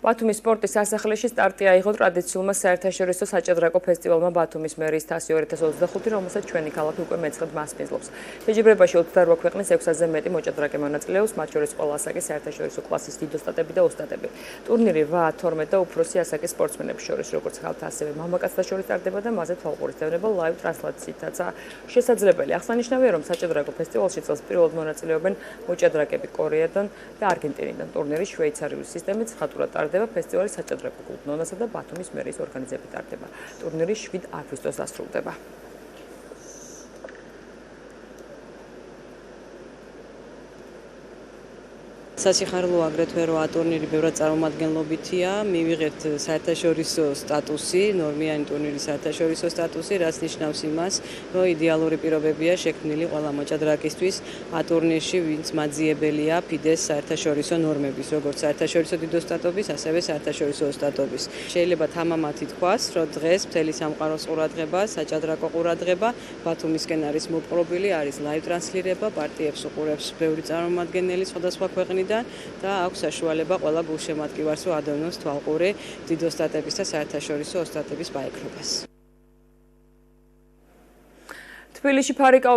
ბათუმის სპორტის სასახლეში სტარტი აიღო ტრადიციულმა საერთაშორისო საჭადრაკო ფესტივალმა ბათუმის მერის თასი 2025, რომელსაც ჩვენი ქალაქი უკვე მეცხრედ მასპინძლობს. ფეჯიბრებაში 28 ქვეყნის 600-ზე მეტი მოჭადრაკე მონაწილეობს, მათ შორის ყველა ასაკის საერთაშორისო კლასის დიდოსტატები და ოსტატები. ტურნირი 8-12 და უფროსი ასაკის სპორტსმენებს შორის, როგორც ხალხთა, ასევე მამაკაცთა შორის ტარდება და მასზე თვალყურის დევნება ლაივ ტრანსლაციითაცაა შესაძლებელი. აღსანიშნავია, რომ საჭადრაკო ფესტივალში წელს პირველად მონაწილეობენ მოჭადრაკეები კორეიდან და არგენტინიდან. ტურნირი შვეიცარიული სისტემით ხატურად ტარდება. ფესტივალი საჭადრაკო კლუბ ნონასა და ბათუმის მერის ორგანიზებით ტარდება. ტურნირი 7 აგვისტოს დასრულდება. სასიხარულო აგრეთვე რა ტურნირი ბევრად წარმომადგენლობითია, მივიღეთ საერთაშორისო სტატუსი, ნორმიანი ტურნირის საერთაშორისო სტატუსი, რაც ნიშნავს იმას, რომ იდეალური პირობებია შექმნილი ყველა მოჭადრაკისთვის ტურნირში, ვინც მაძიებელია ფიდეს საერთაშორისო ნორმების, როგორც საერთაშორისო დიდოსტატობის, ასევე საერთაშორისო ოსტატობის. შეიძლება თამამად ითქვას, რომ დღეს მთელი სამყაროს ყურადღება, საჭადრაკო ყურადღება ბათუმისკენ არის მოპყრობილი, არის ლაივ ტრანსლირება, პარტიებს უყურებს ბევრი წარმომადგენელი სხვადასხვა ქვეყნიდან და აქვს საშუალება ყველა გულშემატკივარს ადევნოს თვალყური დიდოსტატების და საერთაშორისო ოსტატების პაექრობას. თბილისში ფარიკა